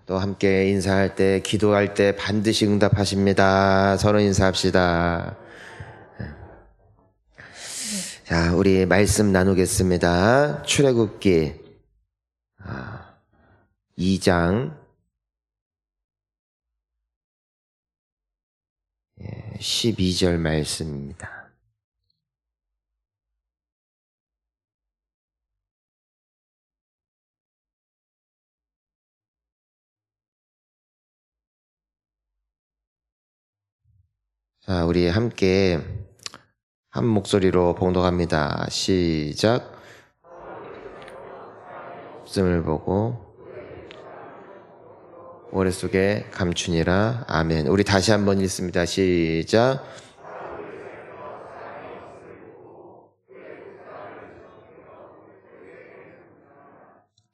또 함께 인사할 때, 기도할 때 반드시 응답하십니다. 서로 인사합시다. 자, 우리 말씀 나누겠습니다. 출애굽기 2장 12절 말씀입니다. 자, 우리 함께 한 목소리로 봉독합니다. 시작. 말씀을 보고 오랫속에 감추니라. 아멘. 우리 다시 한번 읽습니다. 시작.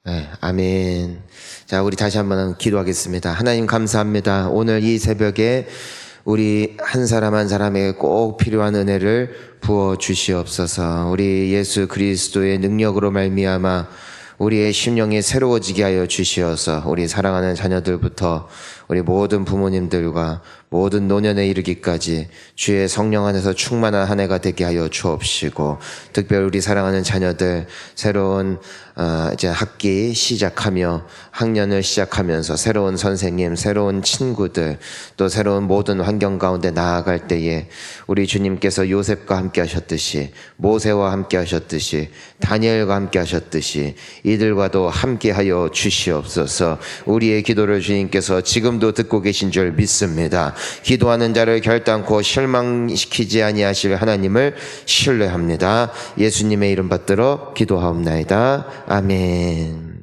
네, 아멘. 자, 우리 다시 한번 기도하겠습니다. 하나님 감사합니다. 오늘 이 새벽에 우리 한 사람 한 사람에게 꼭 필요한 은혜를 부어 주시옵소서. 우리 예수 그리스도의 능력으로 말미암아 우리의 심령이 새로워지게 하여 주시어서 우리 사랑하는 자녀들부터 우리 모든 부모님들과 모든 노년에 이르기까지 주의 성령 안에서 충만한 한 해가 되게 하여 주옵시고, 특별히 우리 사랑하는 자녀들 새로운 이제 학기 시작하며 학년을 시작하면서 새로운 선생님, 새로운 친구들, 또 새로운 모든 환경 가운데 나아갈 때에 우리 주님께서 요셉과 함께 하셨듯이, 모세와 함께 하셨듯이, 다니엘과 함께 하셨듯이 이들과도 함께 하여 주시옵소서. 우리의 기도를 주님께서 지금도 듣고 계신 줄 믿습니다. 기도하는 자를 결단코 실망시키지 아니하실 하나님을 신뢰합니다. 예수님의 이름 받들어 기도하옵나이다. 아멘.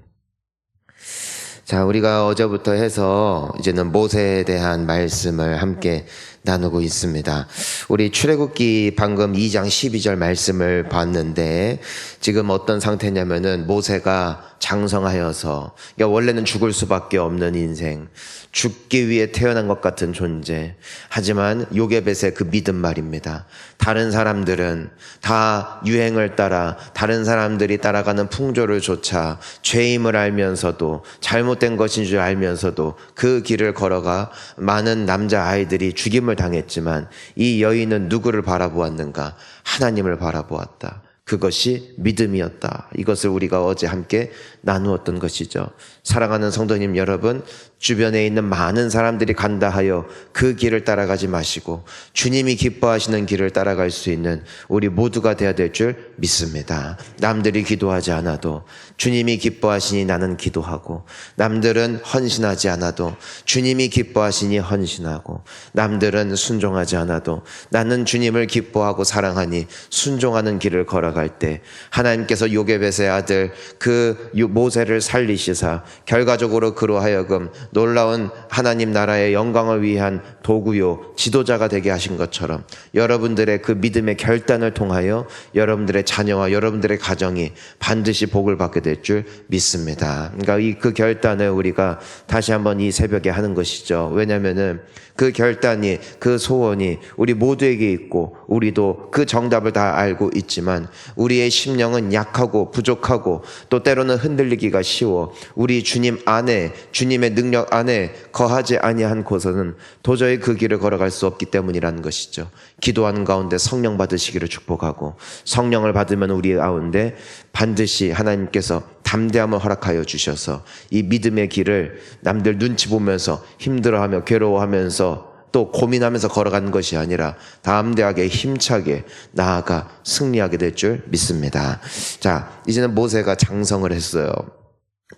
자, 우리가 어제부터 해서 이제는 모세에 대한 말씀을 함께 나누고 있습니다. 우리 출애굽기 방금 2장 12절 말씀을 봤는데, 지금 어떤 상태냐면은 모세가 장성하여서, 그러니까 원래는 죽을 수밖에 없는 인생, 죽기 위해 태어난 것 같은 존재, 하지만 요게벳의 그 믿음 말입니다. 다른 사람들은 다 유행을 따라, 다른 사람들이 따라가는 풍조를 좇아 죄임을 알면서도, 잘못된 것인 줄 알면서도 그 길을 걸어가 많은 남자아이들이 죽임을 당했지만 이 여인은 누구를 바라보았는가? 하나님을 바라보았다. 그것이 믿음이었다. 이것을 우리가 어제 함께 나누었던 것이죠. 사랑하는 성도님 여러분, 주변에 있는 많은 사람들이 간다 하여 그 길을 따라가지 마시고 주님이 기뻐하시는 길을 따라갈 수 있는 우리 모두가 되어야 될 줄 믿습니다. 남들이 기도하지 않아도 주님이 기뻐하시니 나는 기도하고, 남들은 헌신하지 않아도 주님이 기뻐하시니 헌신하고, 남들은 순종하지 않아도 나는 주님을 기뻐하고 사랑하니 순종하는 길을 걸어갈 때 하나님께서 요게벳의 아들 그 모세를 살리시사 결과적으로 그로 하여금 놀라운 하나님 나라의 영광을 위한 도구요 지도자가 되게 하신 것처럼, 여러분들의 그 믿음의 결단을 통하여 여러분들의 자녀와 여러분들의 가정이 반드시 복을 받게 될 줄 믿습니다. 그러니까 그 결단을 우리가 다시 한번 이 새벽에 하는 것이죠. 왜냐하면은 그 결단이, 그 소원이 우리 모두에게 있고 우리도 그 정답을 다 알고 있지만 우리의 심령은 약하고 부족하고 또 때로는 흔들리기가 쉬워 우리 주님 안에, 주님의 능력 안에 거하지 아니한 곳에는 도저히 그 길을 걸어갈 수 없기 때문이라는 것이죠. 기도하는 가운데 성령 받으시기를 축복하고, 성령을 받으면 우리 가운데 반드시 하나님께서 담대함을 허락하여 주셔서 이 믿음의 길을 남들 눈치 보면서 힘들어하며 괴로워하면서 또 고민하면서 걸어가는 것이 아니라 담대하게 힘차게 나아가 승리하게 될 줄 믿습니다. 자, 이제는 모세가 장성을 했어요.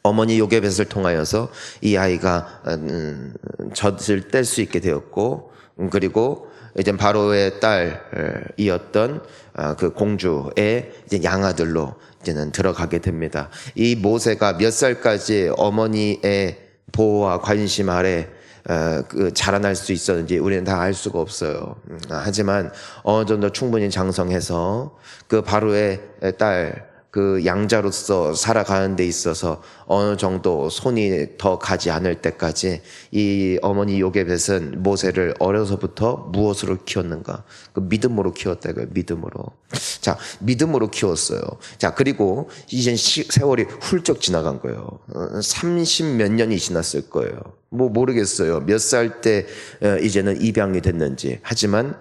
어머니 요게벳을 통하여서 이 아이가 젖을 뗄 수 있게 되었고, 그리고 이제 바로의 딸이었던 그 공주의 이제 양아들로 이제는 들어가게 됩니다. 이 모세가 몇 살까지 어머니의 보호와 관심 아래 자라날 수 있었는지 우리는 다 알 수가 없어요. 하지만 어느 정도 충분히 장성해서 그 바로의 딸, 그 양자로서 살아가는 데 있어서 어느 정도 손이 더 가지 않을 때까지 이 어머니 요게벳은 모세를 어려서부터 무엇으로 키웠는가? 그 믿음으로 키웠다 이거예요. 믿음으로. 자, 믿음으로 키웠어요. 자, 그리고 이제 세월이 훌쩍 지나간 거예요. 30 몇 년이 지났을 거예요. 뭐 모르겠어요. 몇 살 때 이제는 입양이 됐는지. 하지만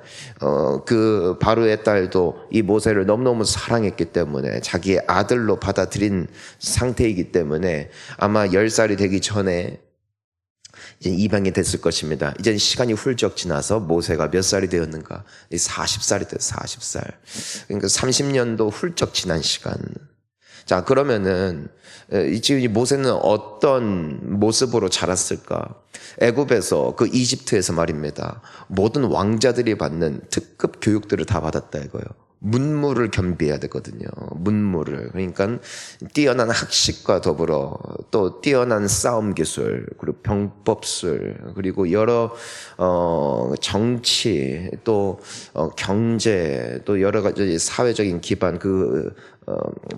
그 바로의 딸도 이 모세를 너무너무 사랑했기 때문에 자기의 아들로 받아들인 상태이기 때문에 아마 10살이 되기 전에 이제 입양이 됐을 것입니다. 이제 시간이 훌쩍 지나서 모세가 몇 살이 되었는가? 40살이 됐어요. 40살. 그러니까 30년도 훌쩍 지난 시간. 자, 그러면은 지금 모세는 어떤 모습으로 자랐을까? 애굽에서 그 이집트에서 말입니다. 모든 왕자들이 받는 특급 교육들을 다 받았다 이거예요. 문무를 겸비해야 되거든요. 문무를. 그러니까 뛰어난 학식과 더불어 또 뛰어난 싸움 기술, 그리고 병법술, 그리고 여러 정치, 또 경제, 또 여러 가지 사회적인 기반,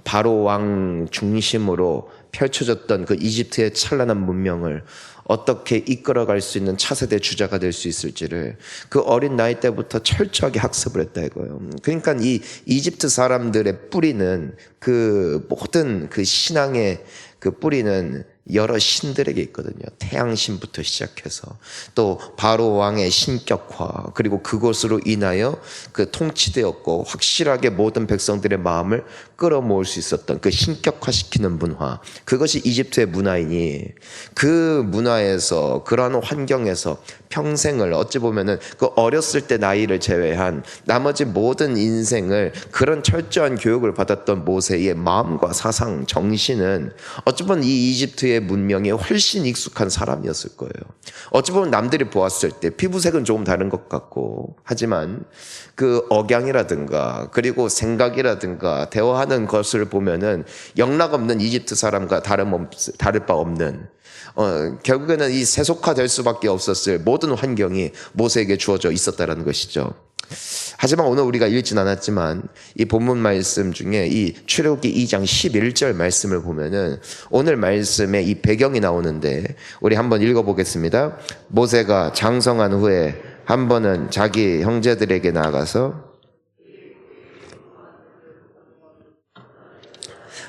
바로 왕 중심으로 펼쳐졌던 그 이집트의 찬란한 문명을 어떻게 이끌어갈 수 있는 차세대 주자가 될 수 있을지를 그 어린 나이 때부터 철저하게 학습을 했다 이거예요. 그러니까 이 이집트 사람들의 뿌리는 그 모든 그 신앙의 그 뿌리는 여러 신들에게 있거든요. 태양신부터 시작해서 또 바로 왕의 신격화, 그리고 그것으로 인하여 그 통치되었고 확실하게 모든 백성들의 마음을 끌어모을 수 있었던 그 신격화시키는 문화, 그것이 이집트의 문화이니 그 문화에서 그러한 환경에서 평생을 어찌 보면은 그 어렸을 때 나이를 제외한 나머지 모든 인생을 그런 철저한 교육을 받았던 모세의 마음과 사상, 정신은 어찌 보면 이 이집트의 문명에 훨씬 익숙한 사람이었을 거예요. 어찌 보면 남들이 보았을 때 피부색은 조금 다른 것 같고, 하지만 그 억양이라든가 그리고 생각이라든가 대화하는 것을 보면은 영락없는 이집트 사람과 다를 바 없는, 결국에는 이 세속화될 수밖에 없었을 모든 환경이 모세에게 주어져 있었다라는 것이죠. 하지만 오늘 우리가 읽진 않았지만 이 본문 말씀 중에 이 출애굽기 2장 11절 말씀을 보면은 오늘 말씀에 이 배경이 나오는데 우리 한번 읽어보겠습니다. 모세가 장성한 후에 한 번은 자기 형제들에게 나아가서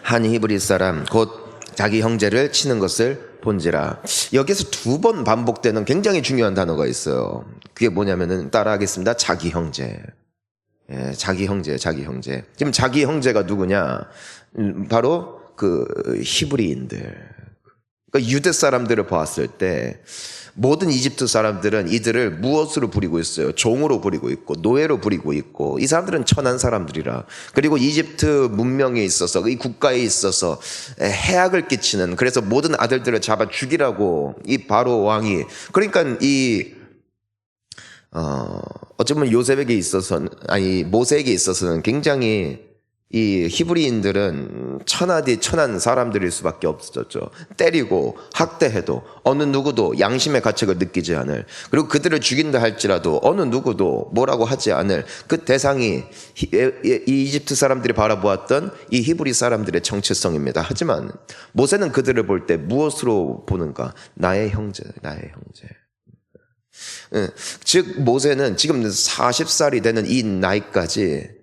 한 히브리 사람 곧 자기 형제를 치는 것을 본지라. 여기서 2번 반복되는 굉장히 중요한 단어가 있어요. 그게 뭐냐면은 따라하겠습니다. 자기 형제. 예, 자기 형제. 지금 자기 형제가 누구냐? 바로 그 히브리인들. 그러니까 유대 사람들을 보았을 때 모든 이집트 사람들은 이들을 무엇으로 부리고 있어요? 종으로 부리고 있고 노예로 부리고 있고, 이 사람들은 천한 사람들이라. 그리고 이집트 문명에 있어서 이 국가에 있어서 해악을 끼치는, 그래서 모든 아들들을 잡아 죽이라고 이 바로 왕이, 그러니까 어쩌면 요셉에게 있어서는, 모세에게 있어서는 굉장히 이 히브리인들은 천한 사람들일 수밖에 없었죠. 때리고 학대해도 어느 누구도 양심의 가책을 느끼지 않을, 그리고 그들을 죽인다 할지라도 어느 누구도 뭐라고 하지 않을 그 대상이 이 이집트 사람들이 바라보았던 이 히브리 사람들의 정체성입니다. 하지만 모세는 그들을 볼 때 무엇으로 보는가? 나의 형제. 즉 모세는 지금 40살이 되는 이 나이까지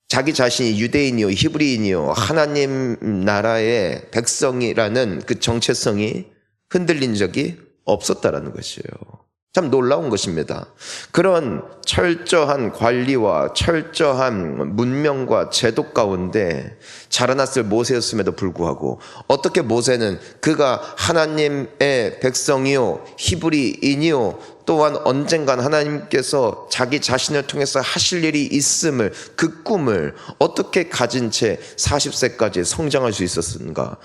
자기 자신이 유대인이요 히브리인이요 하나님 나라의 백성이라는 그 정체성이 흔들린 적이 없었다라는 것이에요. 참 놀라운 것입니다. 그런 철저한 관리와 철저한 문명과 제도 가운데 자라났을 모세였음에도 불구하고 어떻게 모세는 그가 하나님의 백성이요 히브리인이요 또한 언젠간 하나님께서 자기 자신을 통해서 하실 일이 있음을, 그 꿈을 어떻게 가진 채 40세까지 성장할 수 있었는가?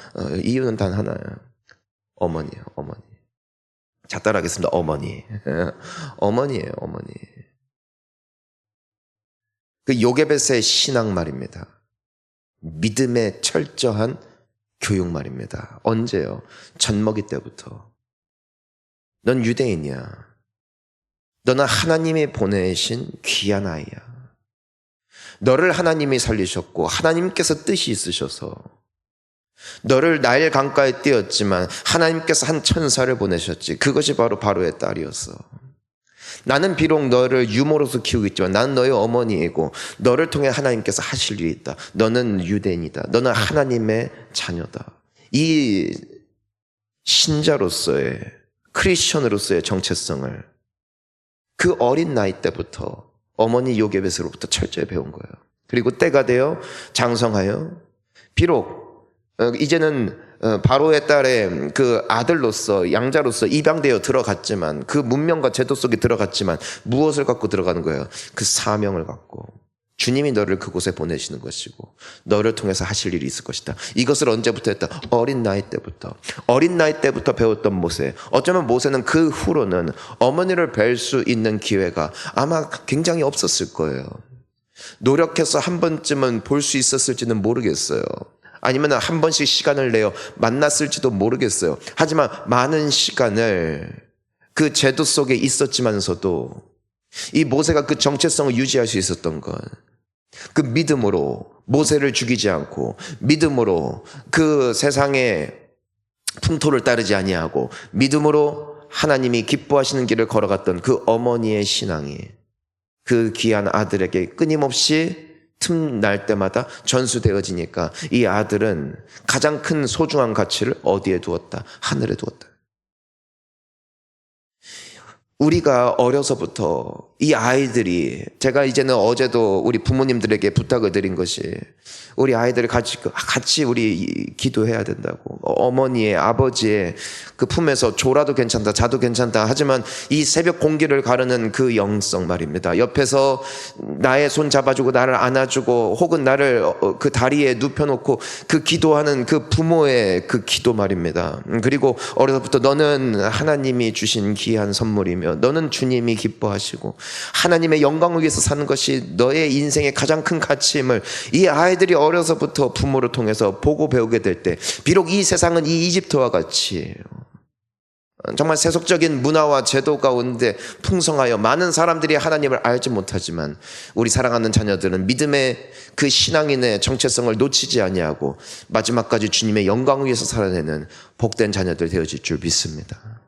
이유는 단 하나예요. 어머니예요. 자, 따라하겠습니다. 어머니예요. 그 요게벳의 신앙 말입니다. 믿음의 철저한 교육 말입니다. 언제요? 젖먹이 때부터. 넌 유대인이야. 너는 하나님이 보내신 귀한 아이야. 너를 하나님이 살리셨고 하나님께서 뜻이 있으셔서 너를 나일 강가에 띄었지만 하나님께서 한 천사를 보내셨지. 그것이 바로 바로의 딸이었어. 나는 비록 너를 유모로서 키우고 있지만 나는 너의 어머니이고 너를 통해 하나님께서 하실 일이 있다. 너는 유대인이다. 너는 하나님의 자녀다. 이 신자로서의, 크리스천으로서의 정체성을 그 어린 나이 때부터 어머니 요게벳으로부터 철저히 배운 거예요. 그리고 때가 되어 장성하여 비록 이제는 바로의 딸의 그 아들로서, 양자로서 입양되어 들어갔지만, 그 문명과 제도 속에 들어갔지만 무엇을 갖고 들어가는 거예요? 그 사명을 갖고 주님이 너를 그곳에 보내시는 것이고 너를 통해서 하실 일이 있을 것이다. 이것을 언제부터 했다? 어린 나이 때부터. 어린 나이 때부터 배웠던 모세. 어쩌면 모세는 그 후로는 어머니를 뵐 수 있는 기회가 아마 굉장히 없었을 거예요. 노력해서 한 번쯤은 볼 수 있었을지는 모르겠어요. 아니면 한 번씩 시간을 내어 만났을지도 모르겠어요. 하지만 많은 시간을 그 제도 속에 있었지만서도 이 모세가 그 정체성을 유지할 수 있었던 건 그 믿음으로 모세를 죽이지 않고, 믿음으로 그 세상의 풍토를 따르지 아니하고, 믿음으로 하나님이 기뻐하시는 길을 걸어갔던 그 어머니의 신앙이 그 귀한 아들에게 끊임없이 틈날 때마다 전수되어지니까 이 아들은 가장 큰 소중한 가치를 어디에 두었다? 하늘에 두었다. 우리가 어려서부터 이 아이들이, 제가 이제는 어제도 우리 부모님들에게 부탁을 드린 것이 우리 아이들을 같이 우리 기도해야 된다고. 어머니의, 아버지의 그 품에서 졸아도 괜찮다, 자도 괜찮다. 하지만 이 새벽 공기를 가르는 그 영성 말입니다. 옆에서 나의 손 잡아주고 나를 안아주고 혹은 나를 그 다리에 눕혀놓고 그 기도하는 그 부모의 그 기도 말입니다. 그리고 어려서부터 너는 하나님이 주신 귀한 선물이며 너는 주님이 기뻐하시고 하나님의 영광을 위해서 사는 것이 너의 인생의 가장 큰 가치임을 이 아이들이 어려서부터 부모를 통해서 보고 배우게 될 때, 비록 이 세상은 이 이집트와 같이 정말 세속적인 문화와 제도 가운데 풍성하여 많은 사람들이 하나님을 알지 못하지만 우리 사랑하는 자녀들은 믿음의 그 신앙인의 정체성을 놓치지 아니하고 마지막까지 주님의 영광을 위해서 살아내는 복된 자녀들 되어질 줄 믿습니다.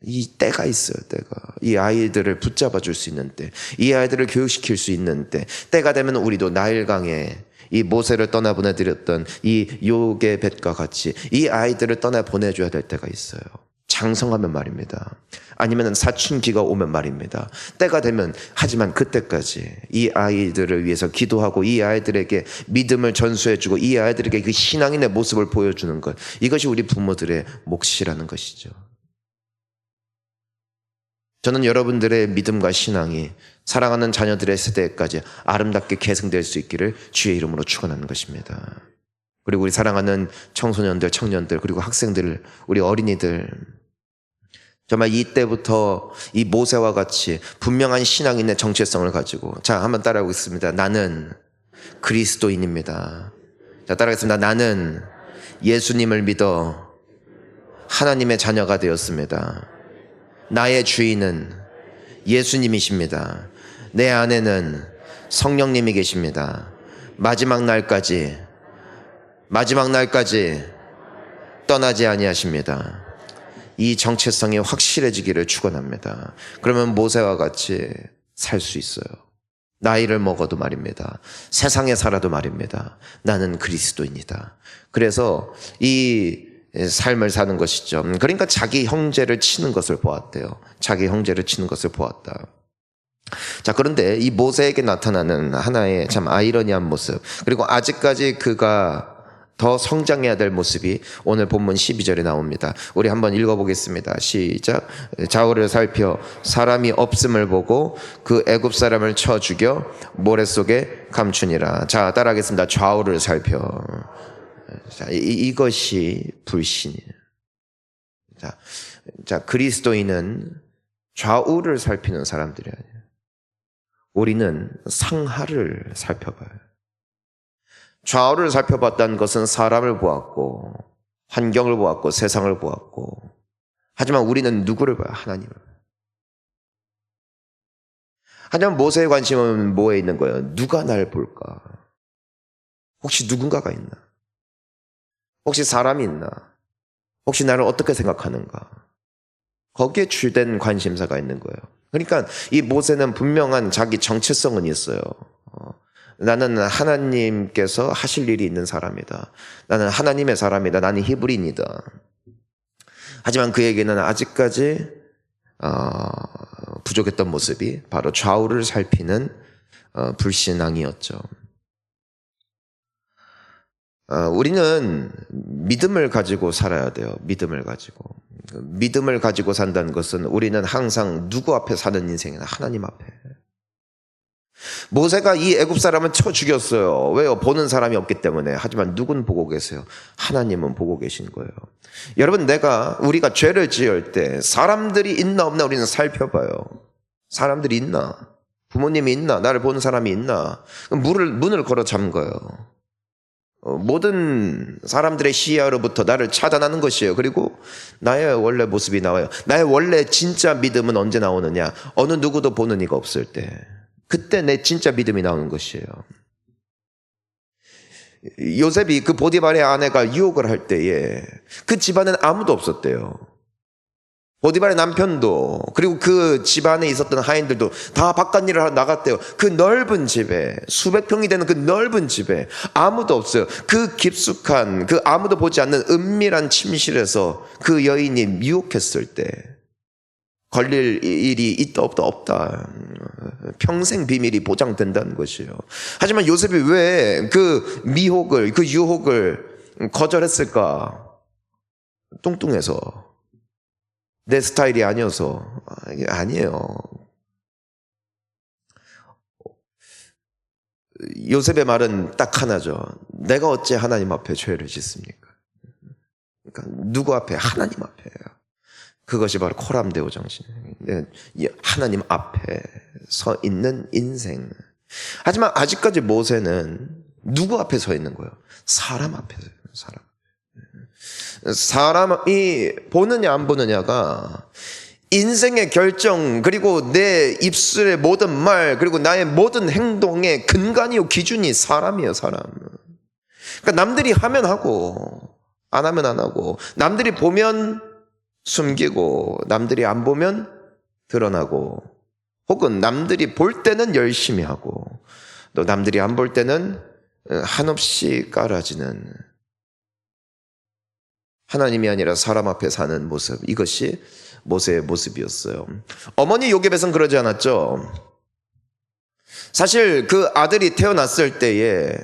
이 때가 있어요. 때가. 이 아이들을 붙잡아 줄 수 있는 때, 이 아이들을 교육시킬 수 있는 때, 때가 되면 우리도 나일강에 이 모세를 떠나보내드렸던 이 요게벳과 같이 이 아이들을 떠나보내줘야 될 때가 있어요. 장성하면 말입니다. 아니면 사춘기가 오면 말입니다. 때가 되면, 하지만 그때까지 이 아이들을 위해서 기도하고 이 아이들에게 믿음을 전수해주고 이 아이들에게 그 신앙인의 모습을 보여주는 것, 이것이 우리 부모들의 몫이라는 것이죠. 저는 여러분들의 믿음과 신앙이 사랑하는 자녀들의 세대까지 아름답게 계승될 수 있기를 주의 이름으로 축원하는 것입니다. 그리고 우리 사랑하는 청소년들, 청년들, 그리고 학생들, 우리 어린이들, 정말 이때부터 이 모세와 같이 분명한 신앙인의 정체성을 가지고, 자, 한번 따라하겠습니다. 나는 그리스도인입니다. 자, 따라하겠습니다. 나는 예수님을 믿어 하나님의 자녀가 되었습니다. 나의 주인은 예수님이십니다. 내 안에는 성령님이 계십니다. 마지막 날까지 떠나지 아니하십니다. 이 정체성이 확실해지기를 축원합니다. 그러면 모세와 같이 살 수 있어요. 나이를 먹어도 말입니다. 세상에 살아도 말입니다. 나는 그리스도인이다. 그래서 이 삶을 사는 것이죠. 그러니까 자기 형제를 치는 것을 보았대요. 자기 형제를 치는 것을 보았다. 자, 그런데 이 모세에게 나타나는 하나의 참 아이러니한 모습, 그리고 아직까지 그가 더 성장해야 될 모습이 오늘 본문 12절에 나옵니다. 우리 한번 읽어보겠습니다. 시작. 좌우를 살펴 사람이 없음을 보고 그 애굽 사람을 쳐 죽여 모래 속에 감추니라. 자, 따라하겠습니다. 좌우를 살펴. 자, 이것이 불신이에요. 자, 그리스도인은 좌우를 살피는 사람들이 아니에요. 우리는 상하를 살펴봐요. 좌우를 살펴봤다는 것은 사람을 보았고, 환경을 보았고, 세상을 보았고, 하지만 우리는 누구를 봐요? 하나님을 봐요. 하지만 모세의 관심은 뭐에 있는 거예요? 누가 날 볼까? 혹시 누군가가 있나? 혹시 사람이 있나? 혹시 나를 어떻게 생각하는가? 거기에 주된 관심사가 있는 거예요. 그러니까 이 모세는 분명한 자기 정체성은 있어요. 나는 하나님께서 하실 일이 있는 사람이다. 나는 하나님의 사람이다. 나는 히브리인이다. 하지만 그에게는 아직까지 부족했던 모습이 바로 좌우를 살피는 불신앙이었죠. 우리는 믿음을 가지고 살아야 돼요. 믿음을 가지고. 믿음을 가지고 산다는 것은 우리는 항상 누구 앞에 사는 인생이나 하나님 앞에. 모세가 이 애굽 사람은 쳐 죽였어요. 왜요? 보는 사람이 없기 때문에. 하지만 누군 보고 계세요? 하나님은 보고 계신 거예요. 여러분, 우리가 죄를 지을 때 사람들이 있나 없나 우리는 살펴봐요. 사람들이 있나? 부모님이 있나? 나를 보는 사람이 있나? 문을 걸어 잠가요. 모든 사람들의 시야로부터 나를 차단하는 것이에요. 그리고 나의 원래 모습이 나와요. 나의 원래 진짜 믿음은 언제 나오느냐? 어느 누구도 보는 이가 없을 때. 그때 내 진짜 믿음이 나오는 것이에요. 요셉이 그 보디발의 아내가 유혹을 할 때에 그 집안엔 아무도 없었대요. 보디발의 남편도 그리고 그 집안에 있었던 하인들도 다 바깥 일을 하러 나갔대요. 그 넓은 집에 수백 평이 되는 그 넓은 집에 아무도 없어요. 그 깊숙한 그 아무도 보지 않는 은밀한 침실에서 그 여인이 유혹했을 때 걸릴 일이 있다 없다. 평생 비밀이 보장된다는 것이에요. 하지만 요셉이 왜 그 미혹을 그 유혹을 거절했을까? 뚱뚱해서 내 스타일이 아니어서. 아니에요. 요셉의 말은 딱 하나죠. 내가 어째 하나님 앞에 죄를 짓습니까? 그러니까 누구 앞에? 하나님 앞에요. 그것이 바로 코람데오 정신이에요. 하나님 앞에 서 있는 인생. 하지만 아직까지 모세는 누구 앞에 서 있는 거예요? 사람 앞에 서 있는 사람. 사람이 보느냐 안 보느냐가 인생의 결정 그리고 내 입술의 모든 말 그리고 나의 모든 행동의 근간이요 기준이 사람이에요. 사람. 그러니까 남들이 하면 하고 안 하면 안 하고 남들이 보면 숨기고 남들이 안 보면 드러나고 혹은 남들이 볼 때는 열심히 하고 또 남들이 안 볼 때는 한없이 깔아지는 하나님이 아니라 사람 앞에 사는 모습, 이것이 모세의 모습이었어요. 어머니 요셉은 그러지 않았죠. 사실 그 아들이 태어났을 때에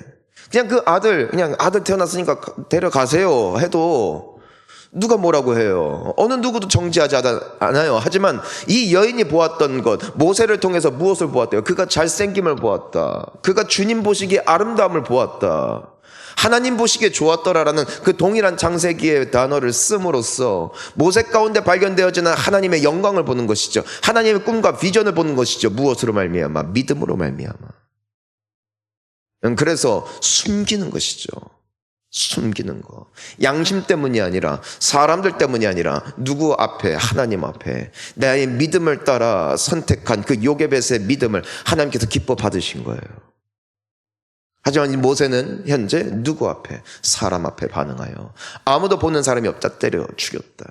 그냥 아들 태어났으니까 데려가세요 해도 누가 뭐라고 해요? 어느 누구도 정지하지 않아요. 하지만 이 여인이 보았던 것, 모세를 통해서 무엇을 보았대요? 그가 잘생김을 보았다. 그가 주님 보시기에 아름다움을 보았다. 하나님 보시기에 좋았더라라는 그 동일한 창세기의 단어를 씀으로써 모세 가운데 발견되어지는 하나님의 영광을 보는 것이죠. 하나님의 꿈과 비전을 보는 것이죠. 무엇으로 말미암아? 믿음으로 말미암아. 그래서 숨기는 것이죠. 숨기는 거. 양심 때문이 아니라 사람들 때문이 아니라 누구 앞에? 하나님 앞에 나의 믿음을 따라 선택한 그 요게벳의 믿음을 하나님께서 기뻐 받으신 거예요. 하지만 이 모세는 현재 누구 앞에? 사람 앞에 반응하여 아무도 보는 사람이 없다 때려 죽였다.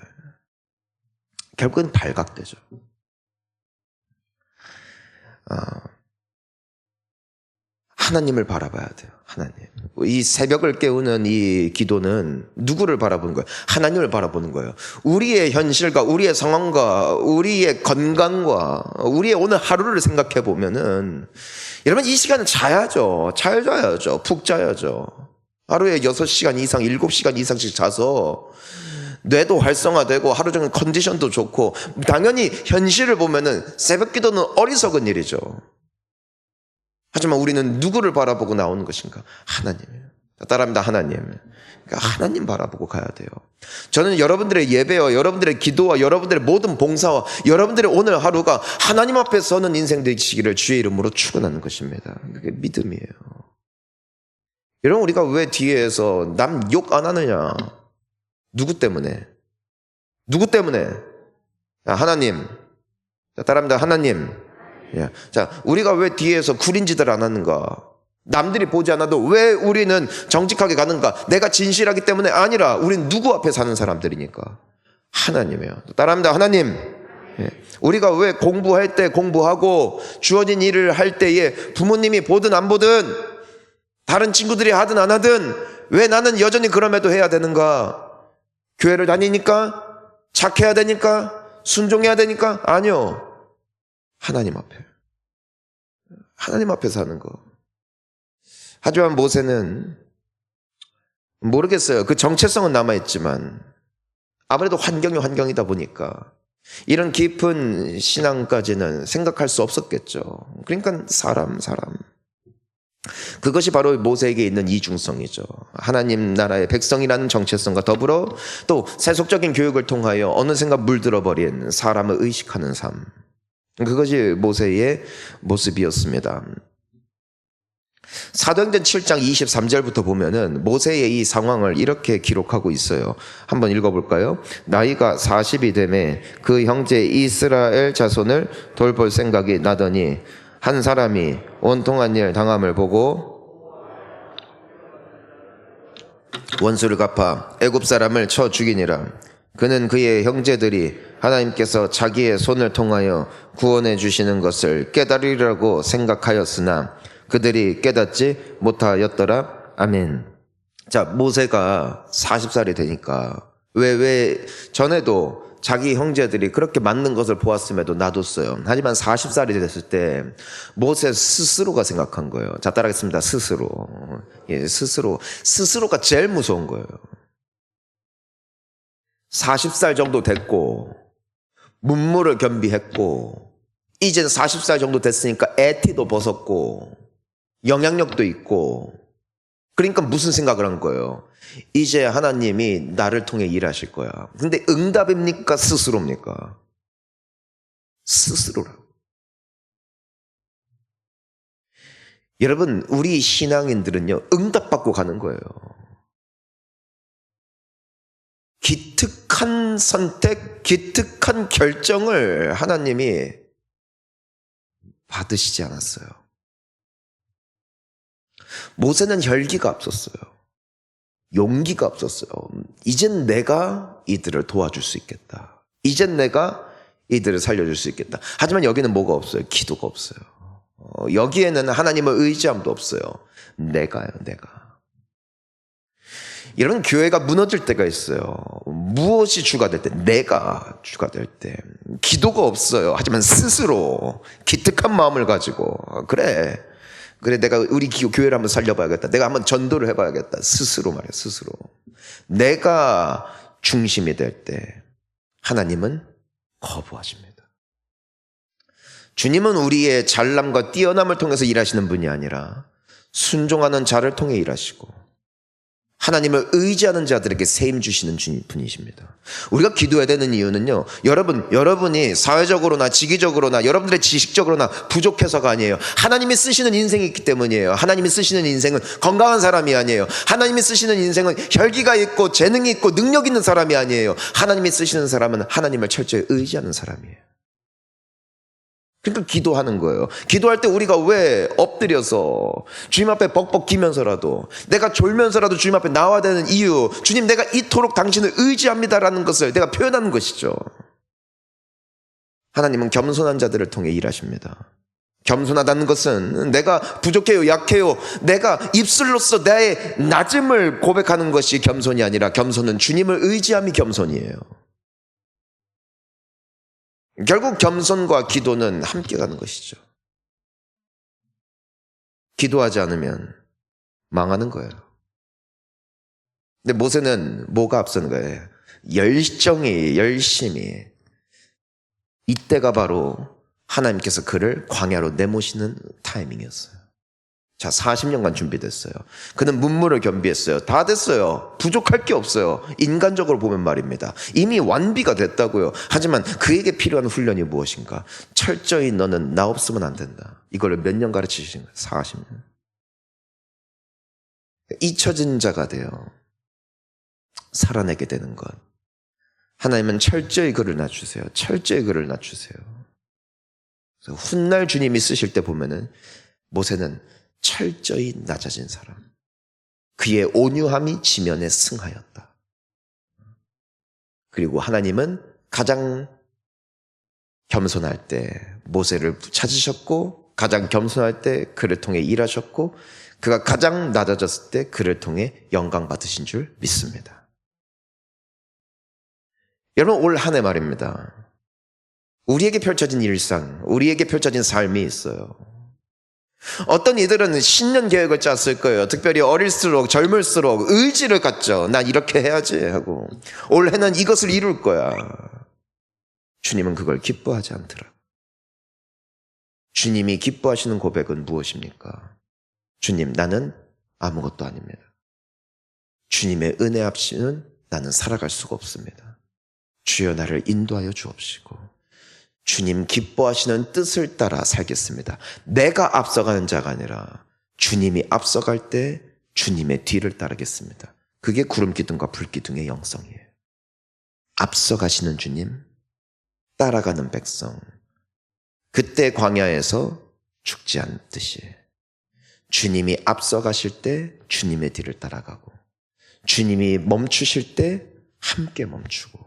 결국은 발각되죠. 하나님을 바라봐야 돼요. 하나님. 이 새벽을 깨우는 이 기도는 누구를 바라보는 거예요? 하나님을 바라보는 거예요. 우리의 현실과 우리의 상황과 우리의 건강과 우리의 오늘 하루를 생각해 보면은 여러분 이 시간은 자야죠. 잘 자야죠. 푹 자야죠. 하루에 6시간 이상 7시간 이상씩 자서 뇌도 활성화되고 하루 종일 컨디션도 좋고 당연히 현실을 보면은 새벽 기도는 어리석은 일이죠. 하지만 우리는 누구를 바라보고 나오는 것인가? 하나님이에요. 따라합니다. 하나님. 그러니까 하나님 바라보고 가야 돼요. 저는 여러분들의 예배와 여러분들의 기도와 여러분들의 모든 봉사와 여러분들의 오늘 하루가 하나님 앞에 서는 인생 되시기를 주의 이름으로 축원하는 것입니다. 그게 믿음이에요. 여러분 우리가 왜 뒤에서 남 욕 안 하느냐? 누구 때문에? 누구 때문에? 하나님. 따라합니다. 하나님. 자, 우리가 왜 뒤에서 구린짓을 안 하는가? 남들이 보지 않아도 왜 우리는 정직하게 가는가? 내가 진실하기 때문에 아니라 우리는 누구 앞에 사는 사람들이니까? 하나님이에요. 따라합니다. 하나님. 예. 우리가 왜 공부할 때 공부하고 주어진 일을 할 때에 부모님이 보든 안 보든 다른 친구들이 하든 안 하든 왜 나는 여전히 그럼에도 해야 되는가? 교회를 다니니까? 착해야 되니까? 순종해야 되니까? 아니요. 하나님 앞에. 하나님 앞에 사는 거. 하지만 모세는 모르겠어요. 그 정체성은 남아있지만 아무래도 환경이다 보니까 이런 깊은 신앙까지는 생각할 수 없었겠죠. 그러니까 사람. 그것이 바로 모세에게 있는 이중성이죠. 하나님 나라의 백성이라는 정체성과 더불어 또 세속적인 교육을 통하여 어느샌가 물들어버린 사람을 의식하는 삶. 그것이 모세의 모습이었습니다. 사도행전 7장 23절부터 보면은 모세의 이 상황을 이렇게 기록하고 있어요. 한번 읽어볼까요? 나이가 40이 되매 그 형제 이스라엘 자손을 돌볼 생각이 나더니 한 사람이 온통한 일 당함을 보고 원수를 갚아 애굽 사람을 쳐 죽이니라. 그는 그의 형제들이 하나님께서 자기의 손을 통하여 구원해 주시는 것을 깨달으리라고 생각하였으나 그들이 깨닫지 못하였더라. 아멘. 자, 모세가 40살이 되니까 왜 전에도 자기 형제들이 그렇게 맞는 것을 보았음에도 놔뒀어요. 하지만 40살이 됐을 때 모세 스스로가 생각한 거예요. 자, 따라하겠습니다. 스스로. 예, 스스로가 제일 무서운 거예요. 40살 정도 됐고 문무를 겸비했고 이젠 40살 정도 됐으니까 애티도 벗었고 영향력도 있고 그러니까 무슨 생각을 한 거예요? 이제 하나님이 나를 통해 일하실 거야. 근데 응답입니까? 스스로입니까? 스스로라고. 여러분, 우리 신앙인들은요, 응답받고 가는 거예요. 기특한 선택, 기특한 결정을 하나님이 받으시지 않았어요. 모세는 혈기가 앞섰어요. 용기가 앞섰어요. 이젠 내가 이들을 도와줄 수 있겠다. 이젠 내가 이들을 살려줄 수 있겠다. 하지만 여기는 뭐가 없어요? 기도가 없어요. 여기에는 하나님을 의지함도 없어요. 내가. 이런 교회가 무너질 때가 있어요. 무엇이 주가 될 때? 내가 주가 될 때. 기도가 없어요. 하지만 스스로 기특한 마음을 가지고 그래 내가 우리 교회를 한번 살려봐야겠다. 내가 한번 전도를 해봐야겠다. 스스로 말이야. 스스로. 내가 중심이 될 때 하나님은 거부하십니다. 주님은 우리의 잘남과 뛰어남을 통해서 일하시는 분이 아니라 순종하는 자를 통해 일하시고 하나님을 의지하는 자들에게 세임 주시는 분이십니다. 우리가 기도해야 되는 이유는요, 여러분이 사회적으로나 지기적으로나 여러분들의 지식적으로나 부족해서가 아니에요. 하나님이 쓰시는 인생이 있기 때문이에요. 하나님이 쓰시는 인생은 건강한 사람이 아니에요. 하나님이 쓰시는 인생은 혈기가 있고 재능이 있고 능력 있는 사람이 아니에요. 하나님이 쓰시는 사람은 하나님을 철저히 의지하는 사람이에요. 그러니까 기도하는 거예요. 기도할 때 우리가 왜 엎드려서 주님 앞에 벅벅 기면서라도 내가 졸면서라도 주님 앞에 나와야 되는 이유, 주님 내가 이토록 당신을 의지합니다라는 것을 내가 표현하는 것이죠. 하나님은 겸손한 자들을 통해 일하십니다. 겸손하다는 것은 내가 부족해요, 약해요, 내가 입술로서 나의 낮음을 고백하는 것이 겸손이 아니라 겸손은 주님을 의지함이 겸손이에요. 결국 겸손과 기도는 함께 가는 것이죠. 기도하지 않으면 망하는 거예요. 근데 모세는 뭐가 앞선 거예요? 열심히. 이때가 바로 하나님께서 그를 광야로 내모시는 타이밍이었어요. 자, 40년간 준비됐어요. 그는 문무를 겸비했어요. 다 됐어요. 부족할 게 없어요. 인간적으로 보면 말입니다. 이미 완비가 됐다고요. 하지만 그에게 필요한 훈련이 무엇인가? 철저히 너는 나 없으면 안 된다. 이걸 몇 년 가르치신 거예요? 40년. 잊혀진 자가 되어 살아내게 되는 것. 하나님은 철저히 그를 낮추세요. 철저히 그를 낮추세요. 훗날 주님이 쓰실 때 보면은 모세는 철저히 낮아진 사람. 그의 온유함이 지면에 승하였다. 그리고 하나님은 가장 겸손할 때 모세를 찾으셨고, 가장 겸손할 때 그를 통해 일하셨고, 그가 가장 낮아졌을 때 그를 통해 영광 받으신 줄 믿습니다. 여러분, 올 한 해 말입니다. 우리에게 펼쳐진 일상, 우리에게 펼쳐진 삶이 있어요. 어떤 이들은 신년 계획을 짰을 거예요. 특별히 어릴수록 젊을수록 의지를 갖죠. 난 이렇게 해야지 하고, 올해는 이것을 이룰 거야. 주님은 그걸 기뻐하지 않더라. 주님이 기뻐하시는 고백은 무엇입니까? 주님, 나는 아무것도 아닙니다. 주님의 은혜 없이는 나는 살아갈 수가 없습니다. 주여 나를 인도하여 주옵시고, 주님 기뻐하시는 뜻을 따라 살겠습니다. 내가 앞서가는 자가 아니라 주님이 앞서갈 때 주님의 뒤를 따르겠습니다. 그게 구름기둥과 불기둥의 영성이에요. 앞서가시는 주님, 따라가는 백성. 그때 광야에서 죽지 않듯이 주님이 앞서가실 때 주님의 뒤를 따라가고, 주님이 멈추실 때 함께 멈추고,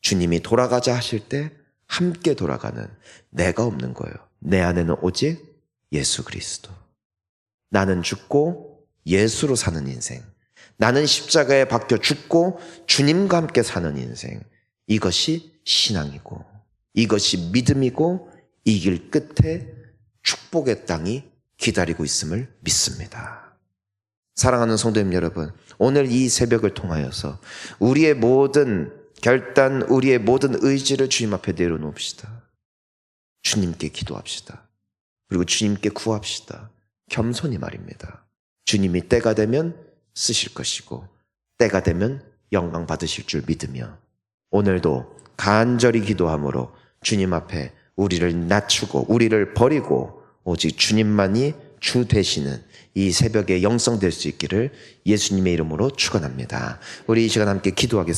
주님이 돌아가자 하실 때 함께 돌아가는, 내가 없는 거예요. 내 안에는 오직 예수 그리스도. 나는 죽고 예수로 사는 인생. 나는 십자가에 박혀 죽고 주님과 함께 사는 인생. 이것이 신앙이고, 이것이 믿음이고, 이 길 끝에 축복의 땅이 기다리고 있음을 믿습니다. 사랑하는 성도님 여러분, 오늘 이 새벽을 통하여서 우리의 모든 결단, 우리의 모든 의지를 주님 앞에 내려놓읍시다. 주님께 기도합시다. 그리고 주님께 구합시다. 겸손히 말입니다. 주님이 때가 되면 쓰실 것이고, 때가 되면 영광 받으실 줄 믿으며, 오늘도 간절히 기도함으로 주님 앞에 우리를 낮추고 우리를 버리고 오직 주님만이 주 되시는 이 새벽에 영성될 수 있기를 예수님의 이름으로 축원합니다. 우리 이 시간 함께 기도하겠습니다.